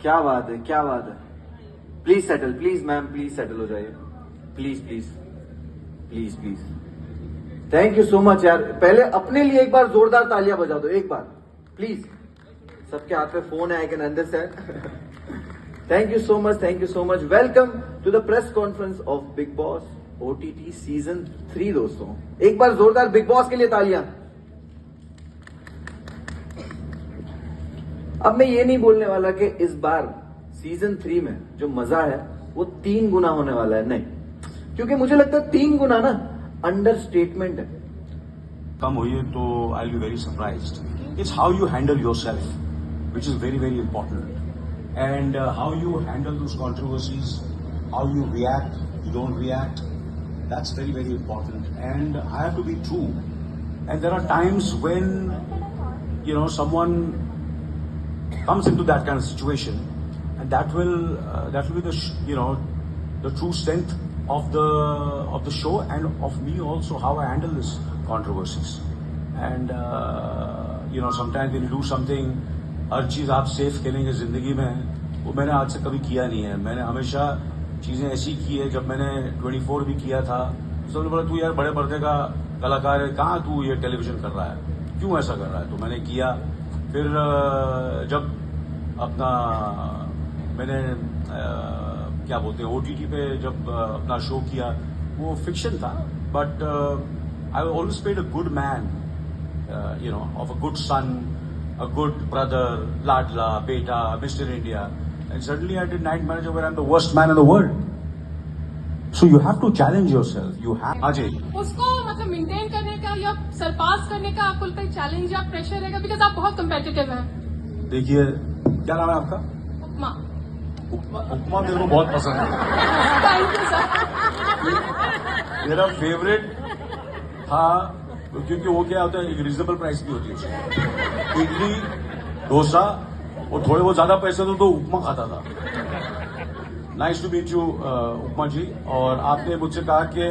क्या बात है, क्या बात है। Please settle, please ma'am, please settle हो जाइए, please please please please. Thank you so much यार। पहले अपने लिए एक बार जोरदार तालियां बजा दो, एक बार प्लीज। सबके हाथ में फोन है, I can understand. Thank you so much, thank you so much. Welcome to the press conference of big boss OTT season 3 दोस्तों। एक बार जोरदार बिग बॉस के लिए तालियां। अब मैं ये नहीं बोलने वाला कि इस बार सीजन 3 में जो मजा है वो 3 गुना होने वाला है, नहीं, क्योंकि मुझे लगता है 3 गुना ना अंडरस्टेटमेंट है। कम हुई है तो आई will be very surprised. It's how you handle yourself which is very very important, and how you handle those controversies, how you react, you don't react. That's very, very important. And I have to be true. And there are times when, someone comes into that kind of situation, and that will be the true strength of the show and of me also, how I handle this controversies. And sometimes when you do something, हर चीज आप safe खेलेंगे जिंदगी में, वो मैंने आज से कभी किया नहीं है। मैंने हमेशा चीजें ऐसी की है। जब मैंने 24 भी किया था, सबने बोला तू यार बड़े पर्दे का कलाकार है, कहाँ तू ये टेलीविजन कर रहा है, क्यों ऐसा कर रहा है? तो मैंने किया। फिर जब अपना मैंने क्या बोलते हैं OTT पे जब अपना शो किया, वो फिक्शन था, but I always played a good man, of a good son, a good brother, ladla, beta, Mr. India, and suddenly I did Night Manager where I'm the worst man in the world. So you have to challenge yourself. You have. Ajay. उसको मतलब maintain करने का या सरपास करने का आपको लगता है चैलेंज या प्रेशर रहेगा, बिकॉज आप बहुत कम्पेटिटिव हैं। देखिए, क्या नाम है आपका? उपमा। उपमा मेरे को बहुत पसंद है। Thank you sir. मेरा फेवरेट था, क्योंकि वो क्या होता है, एक रीजनेबल प्राइस की होती है उसकी। इडली, डोसा और थोड़े बहुत ज्यादा पैसे तो उपमा खाता था। नाइस टू मीट यू उपमा जी। और आपने मुझसे कहा कि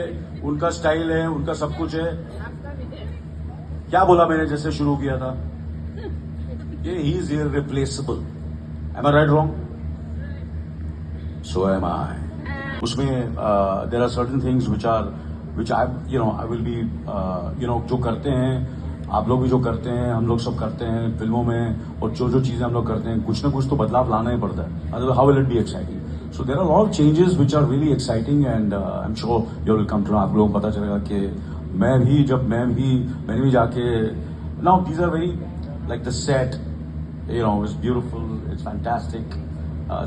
उनका स्टाइल है, उनका सब कुछ है। क्या बोला मैंने जैसे शुरू किया था? ये he is irreplaceable. Am I right wrong? So am I. उसमें there are certain things which I will be, जो करते हैं आप लोग भी, जो करते हैं हम लोग सब करते हैं फिल्मों में, और जो चीजें हम लोग करते हैं, कुछ ना कुछ तो बदलाव लाना ही पड़ता है, otherwise how will it be exciting? So there are a lot of changes which are really exciting, and I'm sure you will come to know. आप लोगों को पता चलेगा कि मैंने भी जाके, now these are very like the set, it's beautiful, it's fantastic.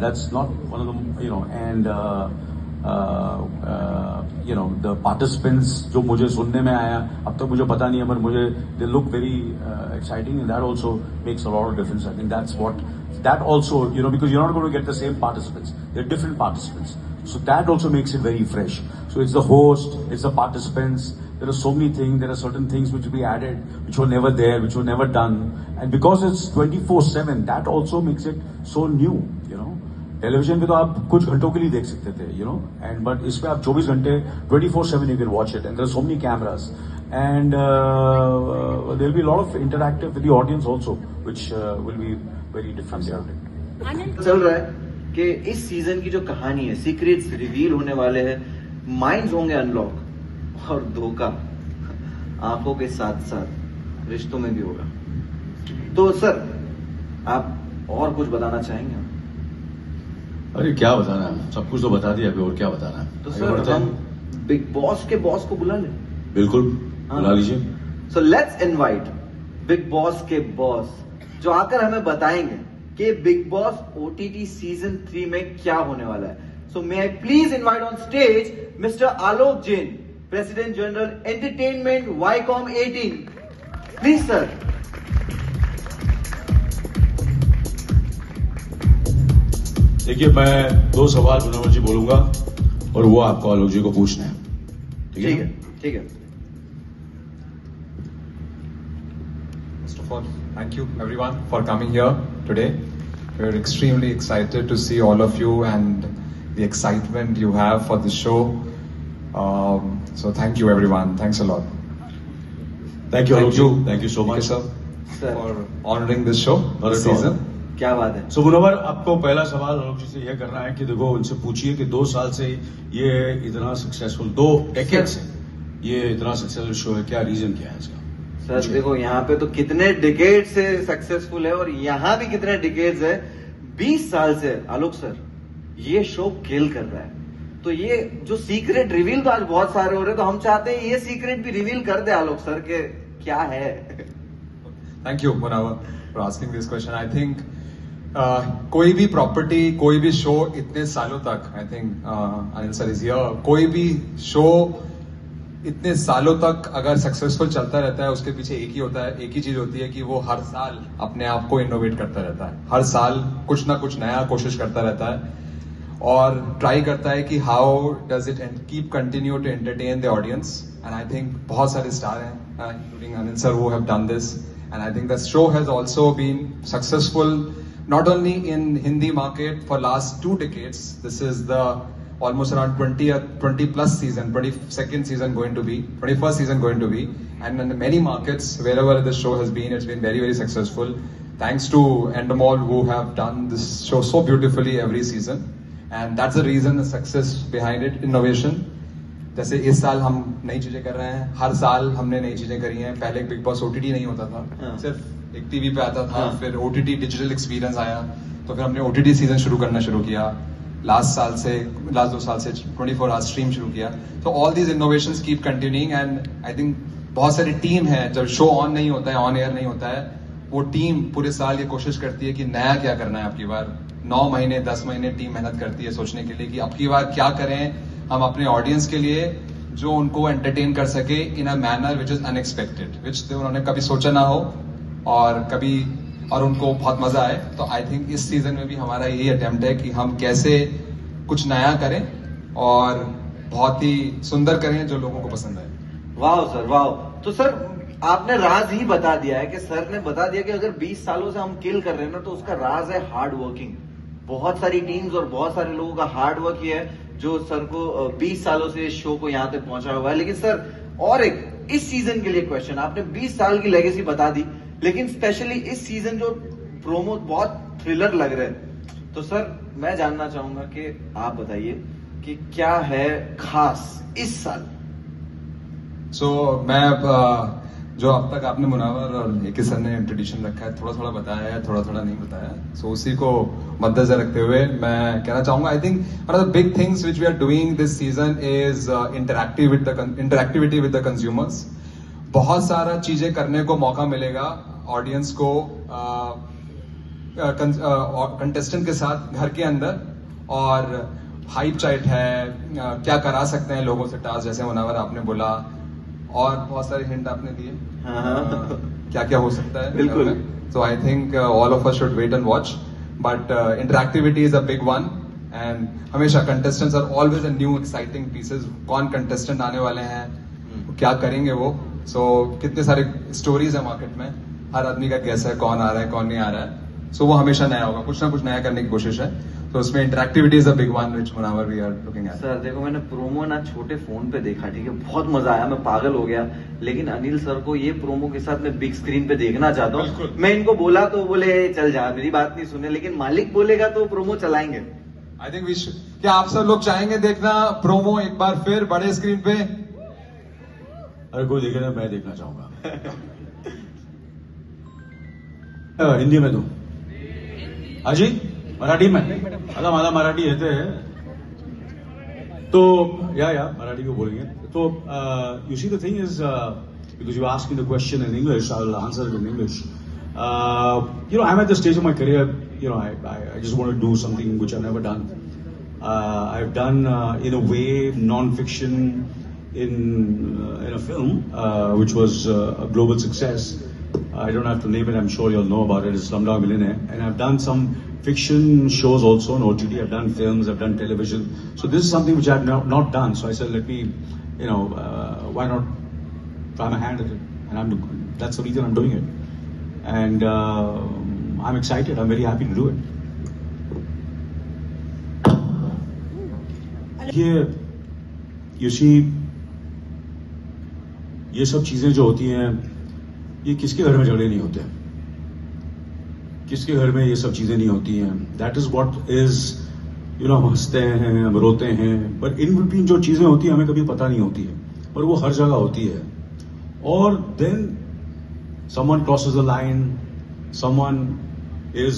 That's not one of them, and the participants जो मुझे सुनने में आया, अब तक मुझे पता नहीं है, पर मुझे they look very exciting, and that also makes a lot of difference. I think that also, because you're not going to get the same participants, they're different participants, so that also makes it very fresh. So it's the host, it's the participants, there are so many things, there are certain things which will be added which were never there, which were never done, and because it's 24/7, that also makes it so new. Television पे तो आप कुछ घंटों के लिए देख सकते थे, एंड बट इस पे आप 24 घंटे 24/7 you can watch it, and there are so many cameras, and there will be lot of interactive with the audience also, which will be very different. चल रहा है कि इस सीजन की जो कहानी है, सीक्रेट्स रिवील होने वाले हैं, माइंड्स होंगे अनलॉक, और धोखा आंखों के साथ साथ रिश्तों में भी होगा। तो सर, आप और कुछ बताना चाहेंगे? अरे क्या बताना है, सब कुछ तो बता दिया अभी, और क्या बताना है? तो सर, हम बिग बॉस के बॉस को बुला लें? बिल्कुल, बुला लीजिए। So let's invite big boss के बॉस, जो आकर हमें बताएंगे कि बिग बॉस OTT सीजन 3 में क्या होने वाला है। So may I please invite on stage mister Alok Jain, president general entertainment Viacom 18। Please sir. देखिए, मैं 2 सवाल मनोहर जी बोलूंगा, और वो आपको आलोक जी को पूछना है, ठीक है? ठीक है। First of all, thank you everyone for coming here today. We're extremely excited to see all of you and the excitement you have for the show. So thank you everyone. Thanks a lot. Thank you, Alok ji. Thank you so much, sir, for honoring this show, this season. क्या बात है। सो मुनव्वर, आपको पहला सवाल आलोक जी से यह करना है कि देखो उनसे पूछिए कि 2 साल से ये इतना सक्सेसफुल, 2 डेकेड से ये इतना सक्सेसफुल शो है, क्या रीजन क्या है इसका? सर देखो यहाँ पे तो कितने डिकेड से सक्सेसफुल है और यहाँ भी कितने डिकेड्स है। 20 साल से आलोक सर ये शो किल कर रहा है, तो ये जो सीक्रेट रिवील तो आज बहुत सारे हो रहे हैं, तो हम चाहते हैं ये सीक्रेट भी रिवील कर दे आलोक सर के क्या है। Thank you, Munawar, for asking this question. I think कोई भी प्रॉपर्टी, कोई भी शो इतने सालों तक, I think Anil sir is here, कोई भी शो इतने सालों तक अगर सक्सेसफुल चलता रहता है, उसके पीछे एक ही होता है, एक ही चीज होती है कि वो हर साल अपने आप को इनोवेट करता रहता है, हर साल कुछ ना कुछ नया कोशिश करता रहता है और ट्राई करता है कि how does it keep continue to entertain the audience. And I think बहुत सारे स्टार हैं including Anil sir who have done this, and I think the show has also been successful not only in Hindi market for last 2 decades. This is the almost around 20 plus season, 22nd season going to be, 21st season going to be, and in many markets wherever the show has been, it's been very very successful thanks to Endemol who have done this show so beautifully every season, and that's the reason, the success behind it, innovation. जैसे इस साल हम नई चीजें कर रहे हैं, हर साल हमने नई चीजें करी हैं। पहले बिग बॉस ओटीटी नहीं होता था, सिर्फ एक टीवी पे आता था, फिर ओटीटी डिजिटल एक्सपीरियंस आया, तो फिर हमने ओटीटी सीजन शुरू करना शुरू किया। लास्ट 2 साल से 24 आवर्स स्ट्रीम शुरू किया। तो all these innovations keep continuing and I think बहुत सारी टीम है, जब शो ऑन नहीं होता है, ऑन एयर नहीं होता है, वो टीम पूरे साल ये कोशिश करती है कि नया क्या करना है। आपकी बार 9 महीने 10 महीने टीम मेहनत करती है सोचने के लिए कि अब की बार क्या करें हम अपने ऑडियंस के लिए जो उनको एंटरटेन कर सके in a manner which is unexpected, which उन्होंने कभी सोचा ना हो और उनको बहुत मजा आए। तो आई थिंक इस सीजन में भी हमारा यही अटेम्प्ट है कि हम कैसे कुछ नया करें और बहुत ही सुंदर करें जो लोगों को पसंद आए। वाह सर वाह। तो सर आपने राज ही बता दिया है कि सर ने बता दिया कि अगर 20 सालों से हम किल कर रहे हैं ना, तो उसका राज है हार्ड वर्किंग। बहुत सारी टीम्स और बहुत सारे लोगों का हार्ड वर्क ही है जो सर को 20 सालों से इस शो को यहाँ तक पहुंचा हुआ है। लेकिन सर और एक इस सीजन के लिए क्वेश्चन, आपने 20 साल की लेगेसी बता दी, लेकिन स्पेशली इस सीजन जो प्रोमो बहुत थ्रिलर लग रहे हैं, तो सर मैं जानना चाहूंगा कि आप बताइए कि क्या है खास इस साल। मैं जो अब तक आपने मुनावर और एक सर ने इंट्रोड्यूशन रखा है, थोड़ा थोड़ा बताया है, थोड़ा थोड़ा नहीं बताया, सो उसी को मद्देनजर रखते हुए मैं कहना चाहूंगा, I think one of the big things which we are doing this season is interactivity with the consumers. बहुत सारा चीजें करने को मौका मिलेगा ऑडियंस को कंटेस्टेंट के साथ घर के अंदर, और हाइप चैट है, क्या करा सकते हैं लोगों से टास्क, जैसे मुनावर आपने बोला, और बहुत सारे हिंट आपने दिए क्या क्या हो सकता है बिल्कुल। So I think all of us should wait and watch, but interactivity is a big one and हमेशा contestants are always a new exciting pieces. कौन कंटेस्टेंट आने वाले हैं, क्या करेंगे वो, सो कितने सारे स्टोरीज है मार्केट में, हर आदमी का कैसा है, कौन आ रहा है कौन नहीं आ रहा है, सो वो हमेशा नया होगा, कुछ ना कुछ नया करने की कोशिश है। तो उसमें interactivity is a big one which Munawar we are looking at. Sir देखो मैंने प्रोमो ना छोटे फोन पे देखा, ठीक है, बहुत मजा आया, मैं पागल हो गया, लेकिन अनिल सर को ये प्रोमो के साथ मैं बिग स्क्रीन पे देखना चाहता हूँ। मैं इनको बोला तो बोले चल जा, मेरी बात नहीं सुने, लेकिन मालिक बोलेगा तो प्रोमो चलाएंगे। आई थिंक क्या आप सब लोग चाहेंगे देखना प्रोमो एक बार फिर बड़े स्क्रीन पे? अरे कोई देखे ना, मैं देखना चाहूंगा। हिंदी में दो अजी, मराठी में अला मला मराठी येते है तो या मराठी को बोलेंगे। तो you see the thing is because you ask me the question in English, I will answer it in English. You know, I'm at the stage of my career, you know, I just want to do something which I've never done. I've done, in a way, non-fiction in a film, which was a global success. I don't have to name it, I'm sure you'll know about it. It's Slumdog Millionaire. And I've done some fiction shows also on OTT. I've done films, I've done television. So this is something which I've not done. So I said, let me, you know, why not try my hand at it? And that's the reason I'm doing it. And I'm excited. I'm very happy to do it. You see, ये सब चीजें जो होती हैं, ये किसके घर में झगड़े नहीं होते। किसके घर में ये सब चीजें नहीं होती हैं. That is what is, you know, हंसते हैं, हम रोते हैं, पर इन बिटवीन जो चीजें होती हैं हमें कभी पता नहीं होती है, पर वो हर जगह होती है. और then someone crosses the line, someone is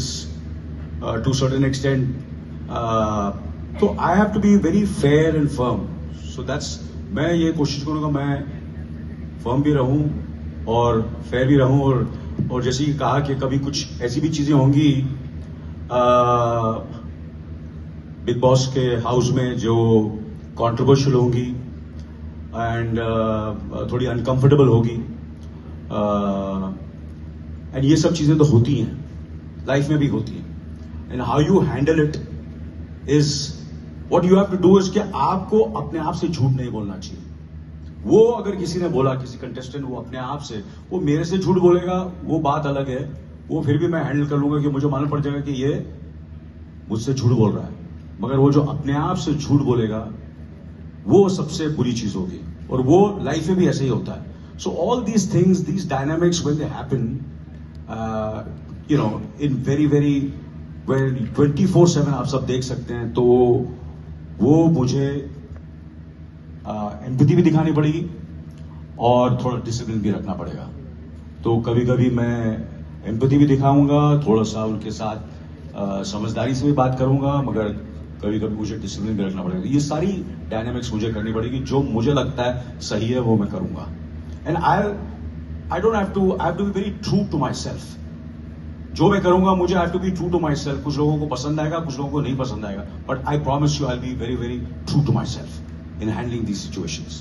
to certain extent, तो I have to be very fair and firm. So that's, मैं ये कोशिश करूंगा मैं फर्म भी रहूं और फेयर भी रहूं. और जैसे कि कहा कि कभी कुछ ऐसी भी चीजें होंगी बिग बॉस के हाउस में जो कंट्रोवर्शियल होंगी एंड थोड़ी अनकंफर्टेबल होगी, एंड ये सब चीजें तो होती हैं, लाइफ में भी होती हैं. And how you handle it is what you have to do. Is कि आपको अपने आप से झूठ नहीं बोलना चाहिए. वो अगर किसी ने बोला, किसी कंटेस्टेंट, वो अपने आप से, वो मेरे से झूठ बोलेगा, वो बात अलग है. वो फिर भी मैं हैंडल कर लूंगा कि मुझे मालूम पड़ जाएगा कि ये मुझसे झूठ बोल रहा है. मगर वो जो अपने आप से झूठ बोलेगा वो सबसे बुरी चीज होगी. और वो लाइफ में भी ऐसे ही होता है. So all these things, these dynamics when they happen, you know, in very very well 24/7 आप सब देख सकते हैं. तो वो मुझे एम्पैथी भी दिखानी पड़ेगी और थोड़ा डिसिप्लिन भी रखना पड़ेगा. तो कभी कभी मैं एम्पैथी भी दिखाऊंगा, थोड़ा सा उनके साथ समझदारी से भी बात करूंगा, मगर कभी कभी मुझे डिसिप्लिन भी रखना पड़ेगा. ये सारी डायनामिक्स मुझे करनी पड़ेगी. जो मुझे लगता है सही है वो मैं करूंगा. And I don't have to, I have to be very true to myself. जो मैं करूंगा मुझे have to be true to myself. कुछ लोगों को पसंद आएगा, कुछ लोगों को नहीं पसंद आएगा, but I promise you I will be very very true to myself in handling these situations.